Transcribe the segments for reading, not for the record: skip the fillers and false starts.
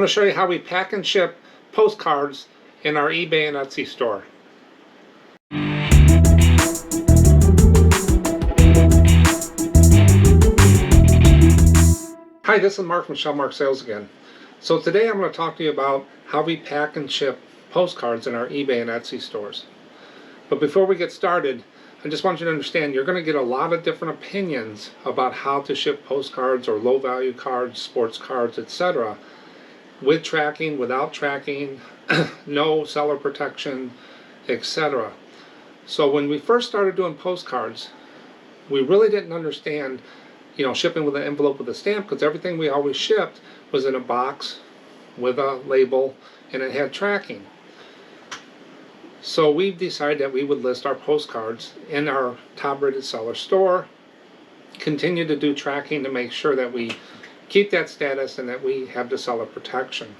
I'm going to show you how we pack and ship postcards in our eBay and Etsy store. Hi, this is Mark from Shellmark Sales again. So today I'm going to talk to you about how we pack and ship postcards in our eBay and Etsy stores. But before we get started, I just want you to understand you're going to get a lot of different opinions about how to ship postcards or low value cards, sports cards, etc. with tracking, without tracking, no seller protection, etc. So when we first started doing postcards, we really didn't understand, shipping with an envelope with a stamp, because everything we always shipped was in a box with a label and it had tracking. So we decided that we would list our postcards in our top rated seller store, continue to do tracking to make sure that we keep that status and that we have the seller protection.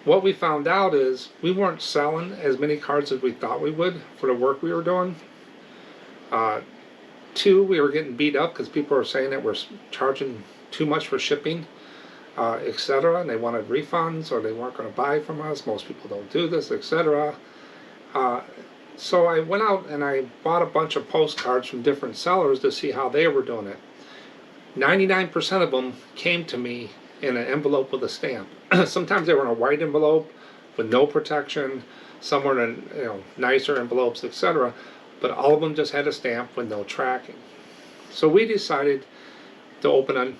What we found out is we weren't selling as many cards as we thought we would for the work we were doing. Two, we were getting beat up because people were saying that we're charging too much for shipping, etc. And they wanted refunds or they weren't going to buy from us. Most people don't do this, etc. So I went out and I bought a bunch of postcards from different sellers to see how they were doing it. 99% of them came to me in an envelope with a stamp. Sometimes they were in a white envelope with no protection. Some were in nicer envelopes, etc. But all of them just had a stamp with no tracking. So we decided to open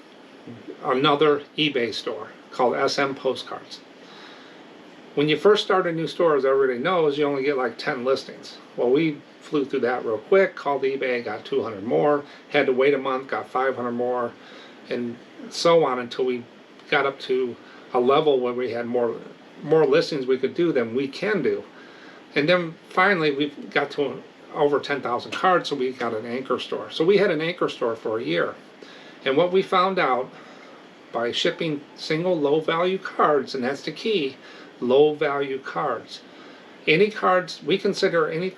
another eBay store called SM Postcards. When you first start a new store, as everybody knows, you only get like 10 listings. Well, we flew through that real quick, called eBay, got 200 more, had to wait a month, got 500 more, and so on until we got up to a level where we had more listings we could do than we can do. And then finally we got to over 10,000 cards, so we got an anchor store. So we had an anchor store for a year. And what we found out by shipping single low value cards, and that's the key, low value cards. Any cards, we consider any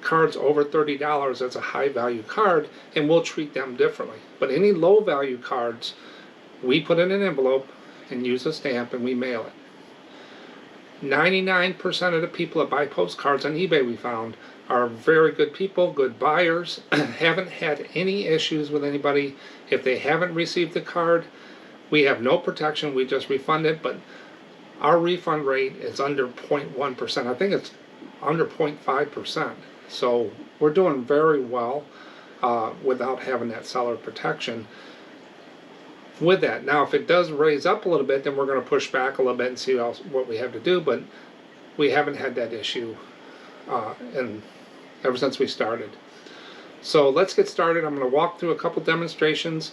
cards over $30 as a high value card, and we'll treat them differently. But any low value cards, we put in an envelope and use a stamp and we mail it. 99% of the people that buy postcards on eBay, we found, are very good people, good buyers, haven't had any issues with anybody. If they haven't received the card, we have no protection, we just refund it, but our refund rate is under 0.1%. I think it's under 0.5%. So we're doing very well without having that seller protection with that. Now, if it does raise up a little bit, then we're going to push back a little bit and see what we have to do, but we haven't had that issue ever since we started. So let's get started. I'm going to walk through a couple demonstrations,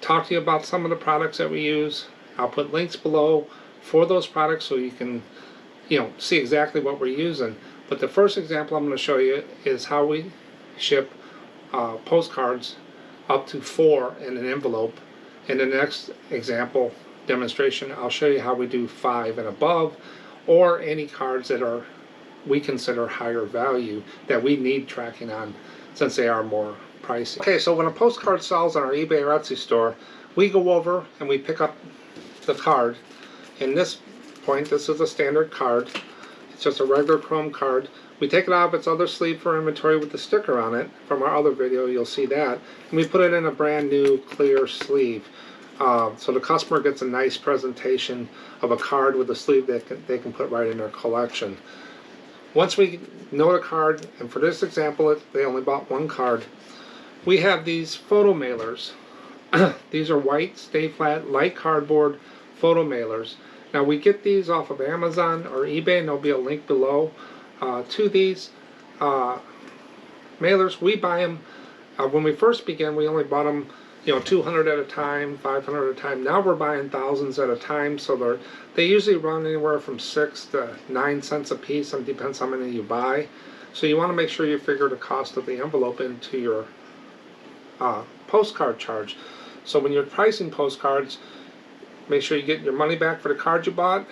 talk to you about some of the products that we use. I'll put links below for those products so you can see exactly what we're using. But the first example I'm going to show you is how we ship postcards up to 4 in an envelope. In the next example demonstration, I'll show you how we do 5 and above, or any cards that we consider higher value that we need tracking on since they are more pricey. Okay, so when a postcard sells on our eBay or Etsy store, we go over and we pick up the card. In this point, this is a standard card. It's just a regular chrome card. We take it out of its other sleeve for inventory with the sticker on it. From our other video, you'll see that. And we put it in a brand new clear sleeve. So the customer gets a nice presentation of a card with a sleeve that they can put right in their collection. Once we know the card, and for this example, they only bought one card, we have these photo mailers. These are white, stay flat, light cardboard photo mailers. Now we get these off of Amazon or eBay, and there'll be a link below to these mailers. We buy them, when we first began, we only bought them 200 at a time, 500 at a time. Now we're buying thousands at a time, so they usually run anywhere from 6 to 9 cents a piece. It depends how many you buy. So you want to make sure you figure the cost of the envelope into your postcard charge. So when you're pricing postcards, make sure you get your money back for the card you bought,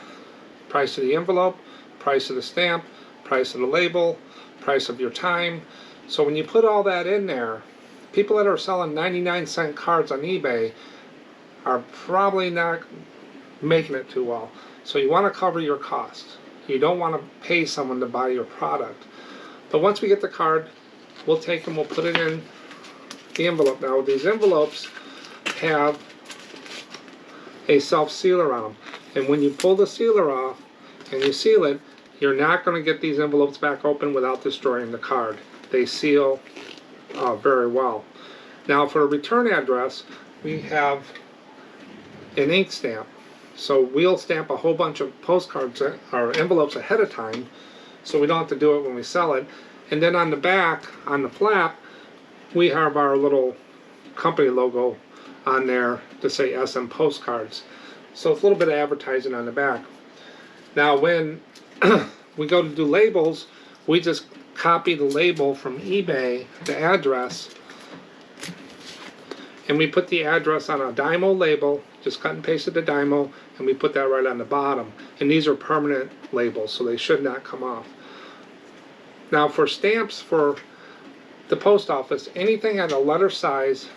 price of the envelope, price of the stamp, price of the label, price of your time. So when you put all that in there, people that are selling 99-cent cards on eBay are probably not making it too well. So you want to cover your costs. You don't want to pay someone to buy your product. But once we get the card, we'll take and we'll put it in the envelope. Now these envelopes have a self-sealer on them. And when you pull the sealer off and you seal it, you're not going to get these envelopes back open without destroying the card. They seal very well. Now for a return address, we have an ink stamp. So we'll stamp a whole bunch of postcards or envelopes ahead of time, so we don't have to do it when we sell it. And then on the back, on the flap, we have our little company logo on there to say SM Postcards. So it's a little bit of advertising on the back. Now when we go to do labels, we just copy the label from eBay, the address, and we put the address on a Dymo label, just cut and pasted the Dymo, and we put that right on the bottom. And these are permanent labels, so they should not come off. Now for stamps for the post office, anything at a letter size,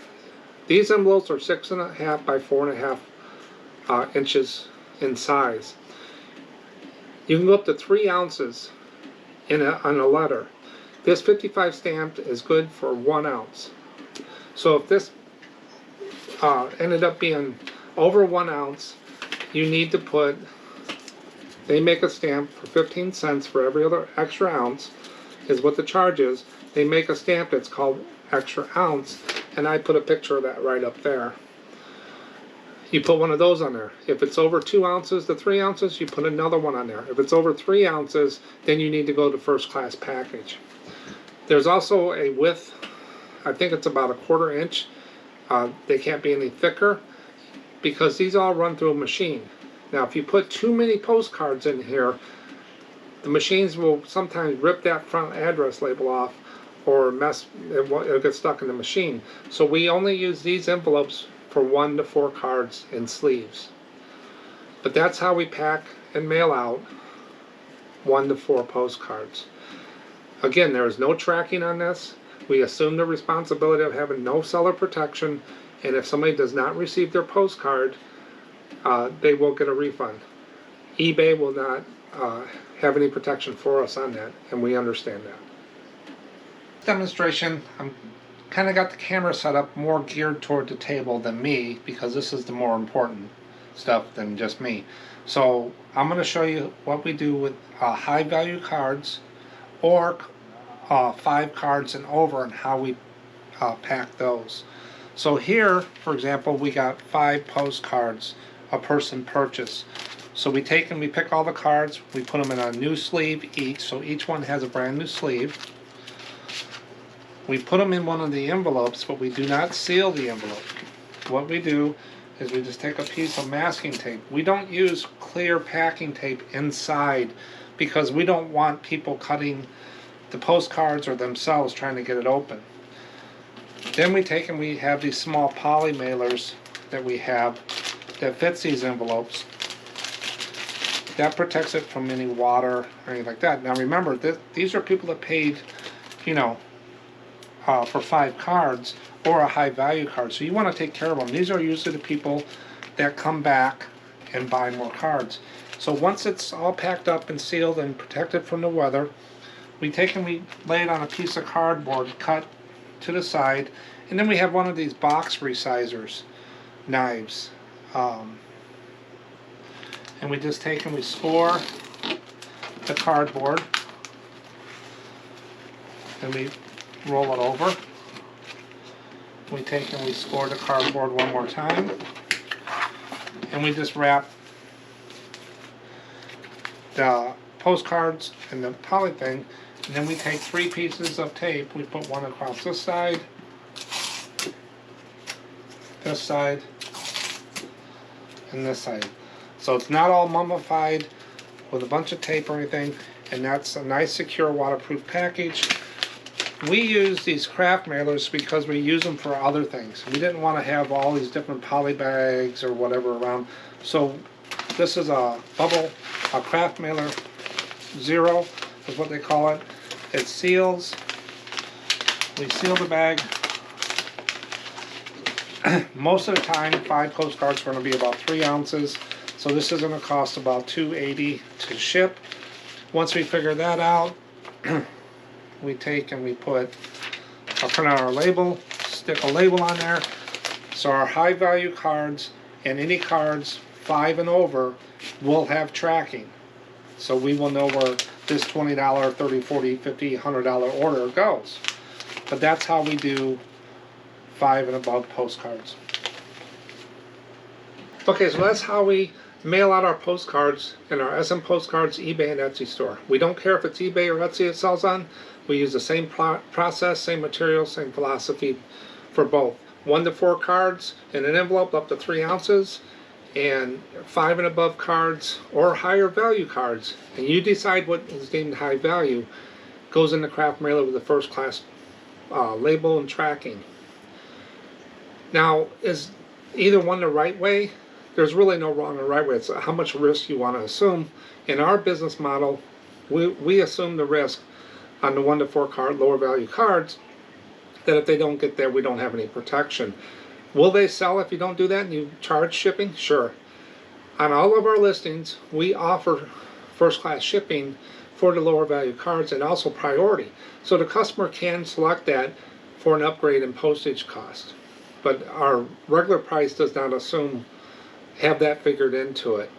these envelopes are 6.5 by 4.5 inches in size. You can go up to 3 ounces on a letter. This 55 stamp is good for 1 ounce. So if this ended up being over 1 ounce, you need to put, they make a stamp for 15 cents for every other extra ounce is what the charge is. They make a stamp that's called extra ounce, and I put a picture of that right up there. You put one of those on there. If it's over 2 ounces to 3 ounces, you put another one on there. If it's over 3 ounces, then you need to go to first class package. There's also a width, I think it's about 1/4 inch. They can't be any thicker because these all run through a machine. Now if you put too many postcards in here, the machines will sometimes rip that front address label off or it'll get stuck in the machine. So we only use these envelopes for 1 to 4 cards in sleeves. But that's how we pack and mail out 1 to 4 postcards. Again, there is no tracking on this. We assume the responsibility of having no seller protection, and if somebody does not receive their postcard, they will get a refund. eBay will not have any protection for us on that, and we understand that. Demonstration, I'm kind of got the camera set up more geared toward the table than me, because this is the more important stuff than just me. So I'm going to show you what we do with high value cards or 5 cards and over, and how we pack those. So here, for example, we got 5 postcards a person purchased. So we take and we pick all the cards, we put them in a new sleeve each, so each one has a brand new sleeve. We put them in one of the envelopes, but we do not seal the envelope. What we do is we just take a piece of masking tape. We don't use clear packing tape inside because we don't want people cutting the postcards or themselves trying to get it open. Then we take and we have these small poly mailers that we have that fits these envelopes. That protects it from any water or anything like that. Now remember, these are people that paid, you know, for 5 cards or a high value card. So you want to take care of them. These are usually the people that come back and buy more cards. So once it's all packed up and sealed and protected from the weather, we take and we lay it on a piece of cardboard cut to the side, and then we have one of these box resizers knives, and we just take and we score the cardboard and we roll it over. We take and we score the cardboard one more time, and we just wrap the postcards and the poly thing, and then we take 3 pieces of tape. We put one across this side, and this side. So it's not all mummified with a bunch of tape or anything, and that's a nice secure waterproof package. We use these craft mailers because we use them for other things. We didn't want to have all these different poly bags or whatever around. So this is a craft mailer 0 is what they call it. It seals. We seal the bag. Most of the time, 5 postcards are going to be about 3 ounces. So this is going to cost about $2.80 to ship. Once we figure that out, we take and we put, I'll print out our label, stick a label on there. So our high value cards and any cards 5 and over will have tracking. So we will know where this $20, $30, $40, $50, $100 order goes. But that's how we do 5 and above postcards. Okay, so that's how we mail out our postcards in our SM Postcards eBay and Etsy store. We don't care if it's eBay or Etsy it sells on. We use the same process, same material, same philosophy for both. 1 to 4 cards in an envelope up to 3 ounces, and 5 and above cards or higher value cards. And you decide what is deemed high value. Goes in the craft mailer with a first class label and tracking. Now, is either one the right way? There's really no wrong or right way. It's how much risk you want to assume. In our business model, we assume the risk on the 1 to 4 card, lower value cards, that if they don't get there, we don't have any protection. Will they sell if you don't do that and you charge shipping? Sure. On all of our listings, we offer first class shipping for the lower value cards and also priority. So the customer can select that for an upgrade in postage cost. But our regular price does not have that figured into it.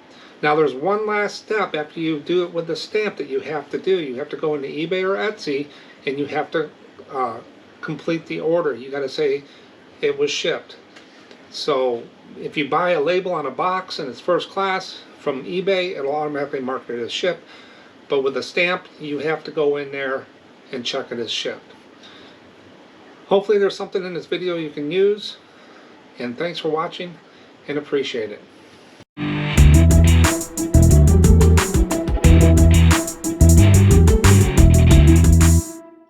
Now there's one last step after you do it with the stamp that you have to do. You have to go into eBay or Etsy and you have to complete the order. You got to say it was shipped. So if you buy a label on a box and it's first class from eBay, it'll automatically mark it as shipped. But with a stamp, you have to go in there and check it as shipped. Hopefully there's something in this video you can use. And thanks for watching and appreciate it.